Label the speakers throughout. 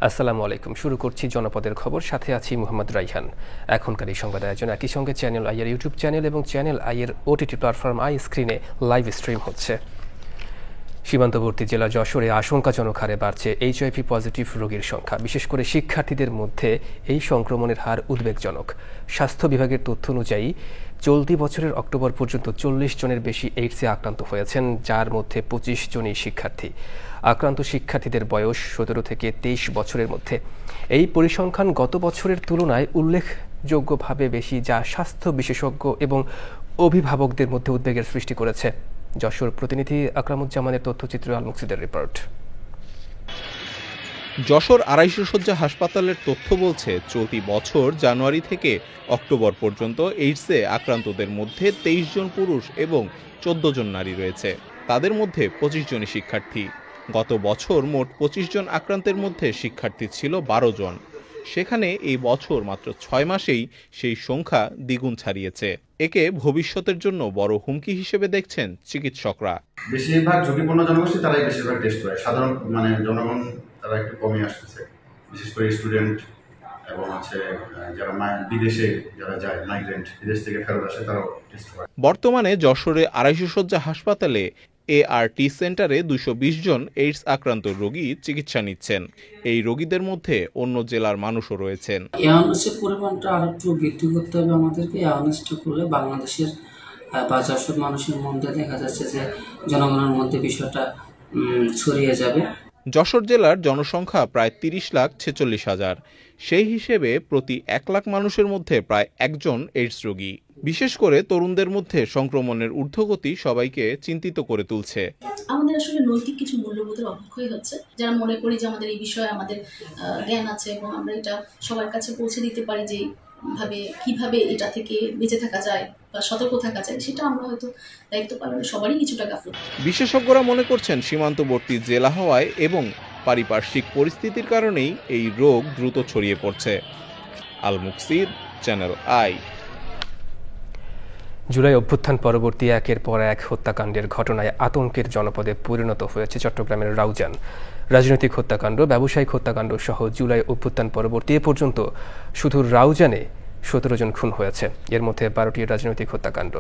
Speaker 1: আসসালামু আলাইকুম। শুরু করছি জনপদের খবর, সাথে আছি মোহাম্মদ রাইহান। এখনকার এই সংবাদ আয়োজন একই সঙ্গে চ্যানেল আইয়ের ইউটিউব চ্যানেল এবং চ্যানেল আইয়ের ওটিটি প্ল্যাটফর্ম আই স্ক্রিনে লাইভ স্ট্রিম হচ্ছে। সীমান্তবর্তী জেলা যশোরে আশঙ্কাজনক হারে বাড়ছে এইচআইভি পজিটিভ রোগীর সংখ্যা। বিশেষ করে শিক্ষার্থীদের মধ্যে এই সংক্রমণের হার উদ্বেগজনক। স্বাস্থ্য বিভাগের তথ্য অনুযায়ী চলতি বছরের অক্টোবর পর্যন্ত 40 জনের বেশি এইডসে আক্রান্ত হয়েছেন, যার মধ্যে 25 জনই শিক্ষার্থী। আক্রান্ত শিক্ষার্থীদের বয়স 17 থেকে 23 বছরের মধ্যে। এই পরিসংখ্যান গত বছরের তুলনায় উল্লেখযোগ্যভাবে বেশি, যা স্বাস্থ্য বিশেষজ্ঞ এবং অভিভাবকদের মধ্যে উদ্বেগের সৃষ্টি করেছে। যশোর প্রতিনিধি আকরামুজ্জামানের তথ্যচিত্র, আল মুকসিদের রিপোর্ট।
Speaker 2: যশোর 250 শয্যা হাসপাতালের তথ্য বলছে, চলতি বছর জানুয়ারি থেকে অক্টোবর পর্যন্ত এইডসে আক্রান্তদের মধ্যে 23 জন পুরুষ এবং 14 জন নারী রয়েছে। তাদের মধ্যে 25 জনই শিক্ষার্থী। গত বছর মোট 25 জন আক্রান্তের মধ্যে শিক্ষার্থী ছিল 12 জন। সেখানে এই বছর মাত্র 6 মাসেই সেই সংখ্যা দ্বিগুণ ছাড়িয়েছে। একে ভবিষ্যতের জন্য বড় হুমকি হিসেবে দেখছেন চিকিৎসকরা।
Speaker 3: বেশিরভাগ ঝুঁকিপূর্ণ জনগোষ্ঠী তারাই বেশিরভাগ টেস্ট করে, সাধারণ জনগণ তারা একটু কমে আসতেছে, বিশেষ করে স্টুডেন্ট এবং যারা বিদেশে যারা যায়, মাইগ্রেন্ট, বিদেশ থেকে ফেরত আসে, তারাও টেস্ট করে।
Speaker 2: বর্তমানে যশোরে 250 শয্যা হাসপাতালে এআরটি সেন্টারে 220 জন এইডস আক্রান্ত রোগী চিকিৎসা নিচ্ছেন। এই রোগীদের মধ্যে অন্য জেলার মানুষও রয়েছেন।
Speaker 4: অ্যাওয়ারনেসের পরিমাণটা আরেকটু বৃদ্ধি করতে হবে আমাদেরকে। অ্যাওয়ারনেসটা করে বাংলাদেশের বা যশোর মানুষের মধ্যে দেখা যাচ্ছে যে জনগণের মধ্যে বিষয়টা ছড়িয়ে যাবে।
Speaker 2: যশোর জেলার জনসংখ্যা প্রায় 30,46,000। সেই হিসেবে প্রতি 1 লাখ মানুষের মধ্যে প্রায় একজন এইডস রোগী। বিশেষ করে তরুণদের মধ্যে সংক্রমণের ঊর্ধ্বগতি সবাইকে চিন্তিত করে তুলছে।
Speaker 5: আমাদের আসলে নৈতিক কিছু মূল্যবোধের অবক্ষয় হচ্ছে, যারা মনে করি যে আমাদের এই বিষয়ে আমাদের জ্ঞান আছে এবং আমরা এটা সবার কাছে পৌঁছে দিতে পারি যে কিভাবে এটা থেকে বেঁচে থাকা যায় বা সতর্ক থাকা যায়, সেটা আমরা হয়তো দায়িত্ব পালনে সবারই কিছুটা গাফিলতি।
Speaker 2: বিশেষজ্ঞরা মনে করছেন, সীমান্তবর্তী জেলা হওয়ায় এবং পারিপার্শ্বিক পরিস্থিতির কারণেই এই রোগ দ্রুত ছড়িয়ে পড়ছে। আল মুকসিদ, চ্যানেল আই।
Speaker 1: জুলাই অভ্যুত্থান পরবর্তী একের পর এক হত্যাকাণ্ডের ঘটনায় আতঙ্কের জনপদে পরিণত হয়েছে চট্টগ্রামের রাউজান। রাজনৈতিক হত্যাকাণ্ড, ব্যবসায়িক হত্যাকাণ্ড সহ জুলাই অভ্যুত্থান পরবর্তী এ পর্যন্ত শুধু রাউজানে 17 জন খুন হয়েছে, এর মধ্যে 12টি রাজনৈতিক হত্যাকাণ্ড।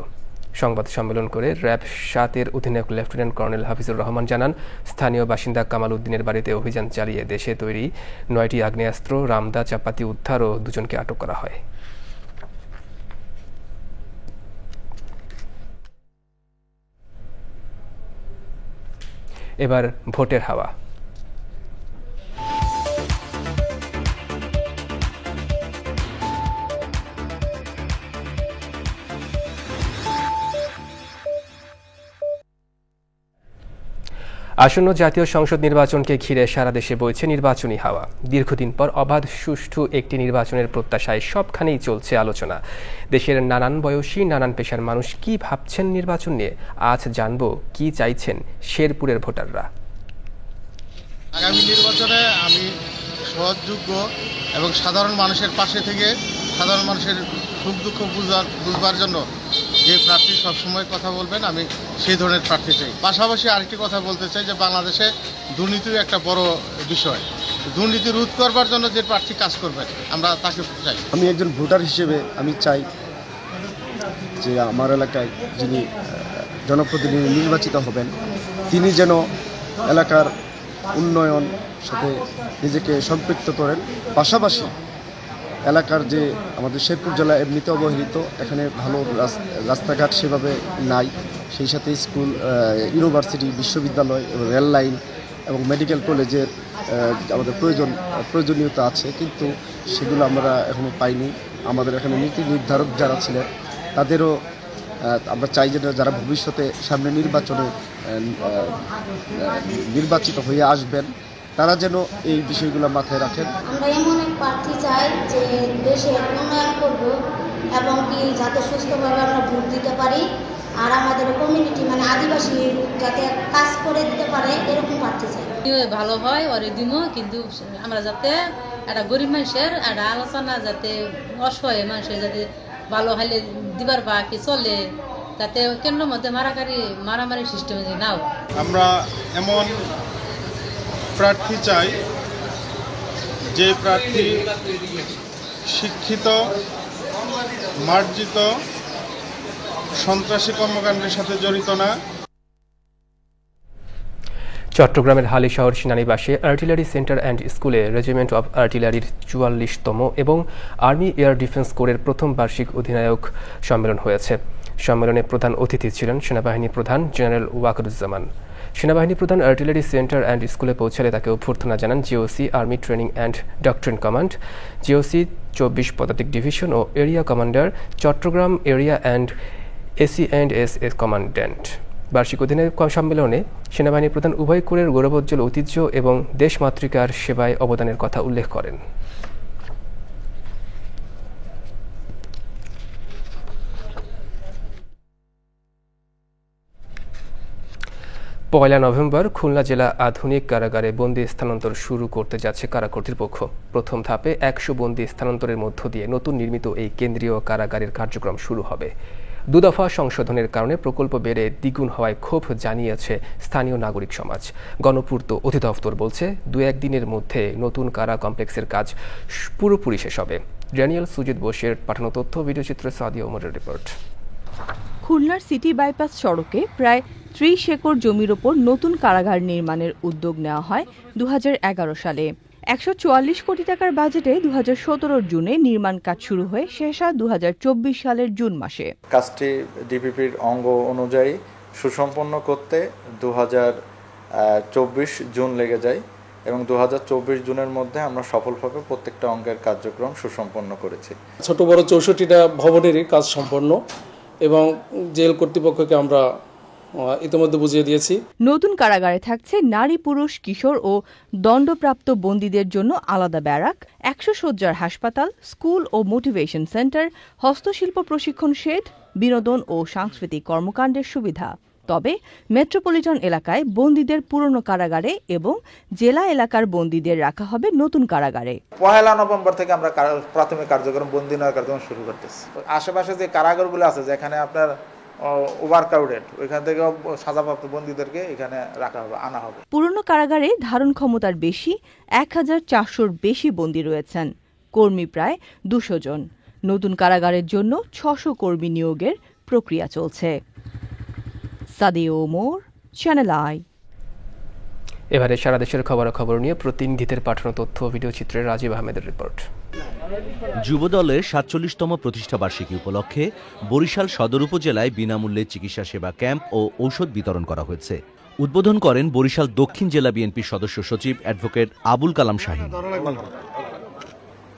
Speaker 1: সংবাদ সম্মেলন করে র্যাব 7-এর অধিনায়ক লেফটেন্যান্ট কর্নেল হাফিজুর রহমান জানান, স্থানীয় বাসিন্দা কামাল উদ্দিনের বাড়িতে অভিযান চালিয়ে দেশে তৈরি 9টি আগ্নেয়াস্ত্র, রামদা, চাপাতি উদ্ধার ও 2 জনকে আটক করা হয়। এবার ভোটের হাওয়া। আসন্ন জাতীয় সংসদ নির্বাচনকে ঘিরে সারা দেশে বইছে নির্বাচনী হাওয়া। দীর্ঘদিন পর অবাধ সুষ্ঠু একটি নির্বাচনের প্রত্যাশায় সবখানেই চলছে আলোচনা। দেশের নানান বয়সী, নানান পেশার মানুষ কি ভাবছেন নির্বাচন নিয়ে, আজ জানবো কি চাইছেন শেরপুরের ভোটাররা।
Speaker 6: আগামী নির্বাচনে আমি সহযোগ্য এবং সাধারণ মানুষের পাশে থেকে সাধারণ মানুষের সুখ দুঃখ বুঝবার জন্য যে প্রার্থী সবসময় কথা বলবেন, আমি সেই ধরনের প্রার্থী চাই। পাশাপাশি আরেকটি কথা বলতে চাই যে বাংলাদেশে দুর্নীতিও একটা বড় বিষয়। দুর্নীতি রোধ করবার জন্য যে প্রার্থী কাজ করবেন, আমরা তাকে চাই।
Speaker 7: আমি একজন ভোটার হিসেবে আমি চাই যে আমার এলাকায় যিনি জনপ্রতিনিধি নির্বাচিত হবেন, তিনি যেন এলাকার উন্নয়ন সাথে নিজেকে সম্পৃক্ত করেন। পাশাপাশি এলাকার যে আমাদের শেরপুর জেলা এমনিতে অবহেলিত, এখানে ভালো রাস্তাঘাট সেভাবে নাই, সেই সাথে স্কুল, ইউনিভার্সিটি, বিশ্ববিদ্যালয়, রেল লাইন এবং মেডিকেল কলেজের আমাদের প্রয়োজনীয়তা আছে, কিন্তু সেগুলো আমরা এখনও পাইনি। আমাদের এখানে নীতি নির্ধারক যারা ছিলেন তাদেরও আমরা চাই যে যারা ভবিষ্যতে সামনে নির্বাচনে নির্বাচিত হয়ে আসবেন, তারা যেন এই বিষয়গুলো মাথায় রাখেন।
Speaker 8: আমরা এমন এক প্রার্থী চাই যে দেশের উন্নয়ন করব এবং কি যাতে সুস্থভাবে আমরা ভোট দিতে পারি, আর আমাদের কমিউনিটি আদিবাসী যাতে কাজ করে দিতে পারে, এরকম প্রার্থী চাই।
Speaker 9: ভালো হয় ওরে দিমো, কিন্তু আমরা যাতে একটা গরিব মানুষের একটা আলোচনা, যাতে অসহায় মানুষের যাতে ভালো হলে দিবার বা কি চলে, যাতে কেন্দ্রের মধ্যে মারামারি সিস্টেম নাও।
Speaker 6: আমরা এমন প্রার্থী চাই যে প্রার্থী শিক্ষিত, মার্জিত, সন্ত্রাসী কর্মকাণ্ডের সাথে জড়িত না।
Speaker 1: চট্টগ্রামের হালিশহর সেনানিবাসে আর্টিলারি সেন্টার অ্যান্ড স্কুলে রেজিমেন্ট অব আর্টিলারির ৪৪তম এবং আর্মি এয়ার ডিফেন্স কোরের প্রথম বার্ষিক অধিনায়ক সম্মেলন হয়েছে। সম্মেলনে প্রধান অতিথি ছিলেন সেনাবাহিনী প্রধান জেনারেল ওয়াকারুজ্জামান। সেনাবাহিনী প্রধান আর্টিলারি সেন্টার অ্যান্ড স্কুলে পৌঁছালে তাকে অভ্যর্থনা জানান GOC, army training and doctrine command, GOC ২৪ পদাতিক ডিভিশন ও area commander, Chattogram area and AC&S commandant. বার্ষিক অধিনায়ক সম্মেলনে সেনাবাহিনী প্রধান উভয় কোরের গৌরবোজ্জ্বল ঐতিহ্য এবং দেশমাতৃকার সেবায় অবদানের কথা উল্লেখ করেন। পয়লা নভেম্বর খুলনা জেলা আধুনিক কারাগারে বন্দী স্থানান্তর শুরু করতে যাচ্ছে কারা কর্তৃপক্ষ। প্রথম ধাপে ১০০ বন্দী স্থানান্তরের মধ্য দিয়ে নতুন নির্মিত এই কেন্দ্রীয় কারাগারের কার্যক্রম শুরু হবে। দুদফা সংশোধনের কারণে প্রকল্প বেড়ে দ্বিগুণ হওয়ায় ক্ষোভ জানিয়েছে স্থানীয় নাগরিক সমাজ। গণপূর্ত অধিদপ্তর বলছে ২-১ দিনের মধ্যে নতুন কারা কমপ্লেক্সের কাজ পুরোপুরি শেষ হবে। ড্যানিয়েল সুজিত বোসের পাঠানো তথ্য, ভিডিওচিত্রে সাদিয়া ওমরের রিপোর্ট।
Speaker 10: খুলনার সিটি বাইপাস সড়কে প্রায় ৩০ একর জমির ওপর নতুন কারাগার নির্মাণের উদ্যোগ নেওয়া হয় ২০১১ সালে। ১৪৪ কোটি টাকার বাজেটে ২০১৭ জুনে নির্মাণ কাজ শুরু হয়ে শেষ হয় ২০২৪ সালের জুন মাসে।
Speaker 11: কাজটি ডিপিপির অঙ্গ অনুযায়ী সুসম্পন্ন করতে ২০২৪ জুন লেগে যায় এবং ২০২৪ জুনের মধ্যে আমরা সফলভাবে প্রত্যেকটা অঙ্গের কার্যক্রম সুসম্পন্ন করেছি।
Speaker 12: ছোট বড় ৬৪টা ভবনেরই কাজ সম্পন্ন এবং জেল কর্তৃপক্ষকে আমরা ইতিমধ্যে বুঝিয়ে দিয়েছি।
Speaker 10: নতুন কারাগারে থাকছে নারী, পুরুষ, কিশোর ও দণ্ডপ্রাপ্ত বন্দীদের জন্য আলাদা ব্যারাক, ১০০ শয্যার হাসপাতাল, স্কুল ও মোটিভেশন সেন্টার, হস্তশিল্প প্রশিক্ষণ শেড, বিনোদন ও সাংস্কৃতিক কর্মকাণ্ডের সুবিধা। তবে মেট্রোপলিটন এলাকায় বন্দীদের পুরনো কারাগারে এবং জেলা এলাকার বন্দীদের রাখা হবে নতুন কারাগারে।
Speaker 11: ১ নভেম্বর থেকে আমরা প্রাথমিক কার্যক্রম বন্দী নেওয়ার কার্যক্রম শুরু করতেছি। আশেপাশে যে কারাগারগুলো আছে যেখানে আপনার ওভার ক্রাউডেড, ওইখান থেকে সাজাপ্রাপ্ত বন্দীদেরকে এখানে রাখা হবে, আনা হবে।
Speaker 10: পুরনো কারাগারে ধারণ ক্ষমতার বেশি ১,৪০০-র বেশি বন্দী রয়েছেন, কর্মী প্রায় ২০০ জন। নতুন কারাগারের জন্য ৬০০ কর্মী নিয়োগের প্রক্রিয়া চলছে। Sadia Omar, channel I.
Speaker 1: এবারে সারা দেশের খবরাখবর নিয়ে প্রতিনিধিদের পাঠানো তথ্য ও ভিডিওচিত্রে রাজীব আহমেদের রিপোর্ট।
Speaker 13: যুবদলের ৪৭তম প্রতিষ্ঠাবার্ষিকী উপলক্ষে বরিশাল সদর উপজেলায় বিনামূল্যে চিকিৎসা সেবা ক্যাম্প ও ঔষধ বিতরণ করা হয়েছে। উদ্বোধন করেন বরিশাল দক্ষিণ জেলা বিএনপির সদস্য সচিব অ্যাডভোকেট আবুল কালাম শাহীন।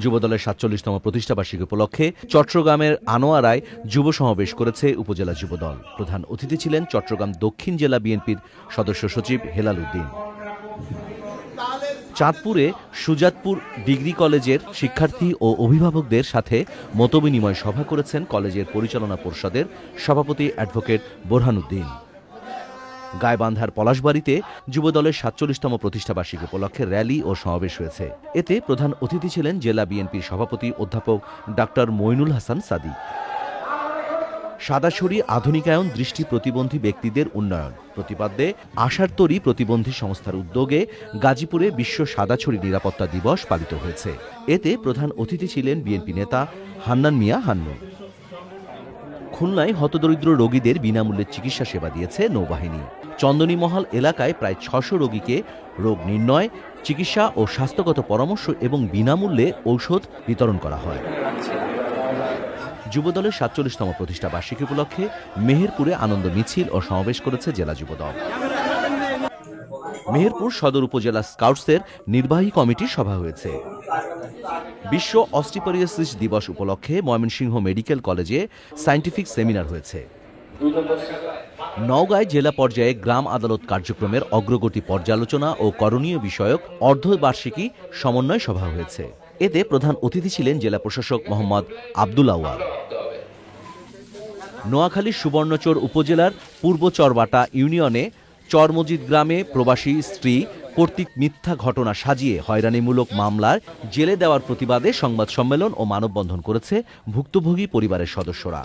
Speaker 13: যুবদলের ৪৭তম প্রতিষ্ঠাবার্ষিকী উপলক্ষে চট্টগ্রামের আনোয়ারায় যুব সমাবেশ করেছে উপজেলা যুবদল। প্রধান অতিথি ছিলেন চট্টগ্রাম দক্ষিণ জেলা বিএনপির সদস্য সচিব হেলাল উদ্দিন। চাঁদপুরে সুজাতপুর ডিগ্রি কলেজের শিক্ষার্থী ও অভিভাবকদের সাথে মতবিনিময় সভা করেছেন কলেজের পরিচালনা পরিষদের সভাপতি অ্যাডভোকেট বোরহানুদ্দিন। গাইবান্ধার পলাশবাড়িতে যুবদলের ৪৭তম প্রতিষ্ঠাবার্ষিকী উপলক্ষে র্যালি ও সমাবেশ হয়েছে। এতে প্রধান অতিথি ছিলেন জেলা বিএনপির সভাপতি অধ্যাপক ডাক্তার মইনুল হাসান সাদিক। সাদাছড়ি আধুনিকায়ন দৃষ্টি প্রতিবন্ধী ব্যক্তিদের উন্নয়ন প্রতিপাদ্যে আশারতরী প্রতিবন্ধী সংস্থার উদ্যোগে গাজীপুরে বিশ্ব সাদাছড়ি নিরাপত্তা দিবস পালিত হয়েছে। এতে প্রধান অতিথি ছিলেন বিএনপি নেতা হান্নান মিয়া হান্নু। খুলনায় হতদরিদ্র রোগীদের বিনামূল্যে চিকিৎসা সেবা দিয়েছে নৌবাহিনী। চন্দনীমহল এলাকায় প্রায় ৬০০ রোগীকে রোগ নির্ণয়, চিকিৎসা ও স্বাস্থ্যগত পরামর্শ এবং বিনামূল্যে ঔষধ বিতরণ করা হয়। যুবদলের ৪৭তম প্রতিষ্ঠাবার্ষিকী উপলক্ষে মেহেরপুরে আনন্দ মিছিল ও সমাবেশ করেছে জেলা যুবদল। মেহেরপুর সদর উপজেলা স্কাউটসের নির্বাহী কমিটির সভা হয়েছে। বিশ্ব অস্টিওপোরোসিস দিবস উপলক্ষে ময়মনসিংহ মেডিকেল কলেজে সায়েন্টিফিক সেমিনার হয়েছে। নওগাঁয় জেলা পর্যায়ে গ্রাম আদালত কার্যক্রমের অগ্রগতি পর্যালোচনা ও করণীয় বিষয়ক অর্ধবার্ষিকী সমন্বয় সভা হয়েছে। এতে প্রধান অতিথি ছিলেন জেলা প্রশাসক মোহাম্মদ আব্দুল আওয়াল। নোয়াখালীর সুবর্ণচর উপজেলার পূর্ব চরবাটা ইউনিয়নে চরমজিদ গ্রামে প্রবাসী স্ত্রী কর্তৃক মিথ্যা ঘটনা সাজিয়ে হয়রানিমূলক মামলার জেলে দেওয়ার প্রতিবাদে সংবাদ সম্মেলন ও মানববন্ধন করেছে ভুক্তভোগী পরিবারের সদস্যরা।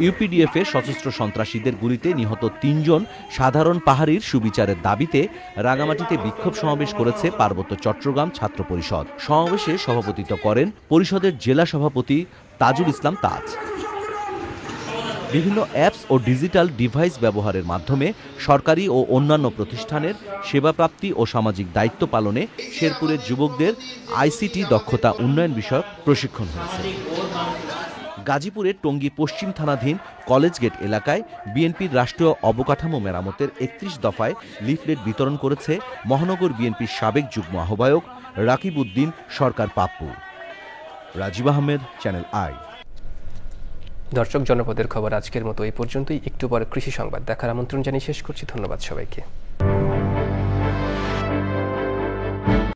Speaker 13: ইউপিডিএফের সশস্ত্র সন্ত্রাসীদের গুলিতে নিহত ৩ জন সাধারণ পাহাড়ির সুবিচারের দাবিতে রাঙামাটিতে বিক্ষোভ সমাবেশ করেছে পার্বত্য চট্টগ্রাম ছাত্র পরিষদ। সমাবেশে সভাপতিত্ব করেন পরিষদের জেলা সভাপতি তাজুল ইসলাম তাজ। বিভিন্ন অ্যাপস ও ডিজিটাল ডিভাইস ব্যবহারের মাধ্যমে সরকারি ও অন্যান্য প্রতিষ্ঠানের সেবা প্রাপ্তি ও সামাজিক দায়িত্ব পালনে শেরপুরের যুবকদের আইসিটি দক্ষতা উন্নয়ন বিষয়ক প্রশিক্ষণ হয়েছে। গাজীপুরের টঙ্গী পশ্চিম থানাধীন কলেজ গেট এলাকায় বিএনপির রাষ্ট্রীয় অবকাঠামো মেরামতের ৩১ দফায় লিফলেট বিতরণ করেছে মহানগর বিএনপির সাবেক যুগ্ম আহ্বায়ক রাকিব উদ্দিন সরকার পাপ্পু। Rajib Ahmed, channel I.
Speaker 1: দর্শক, জনপদের খবর আজকের মতো এই পর্যন্তই। একটু পরে কৃষি সংবাদ দেখার আমন্ত্রণ জানিয়ে শেষ করছি। ধন্যবাদ সবাইকে।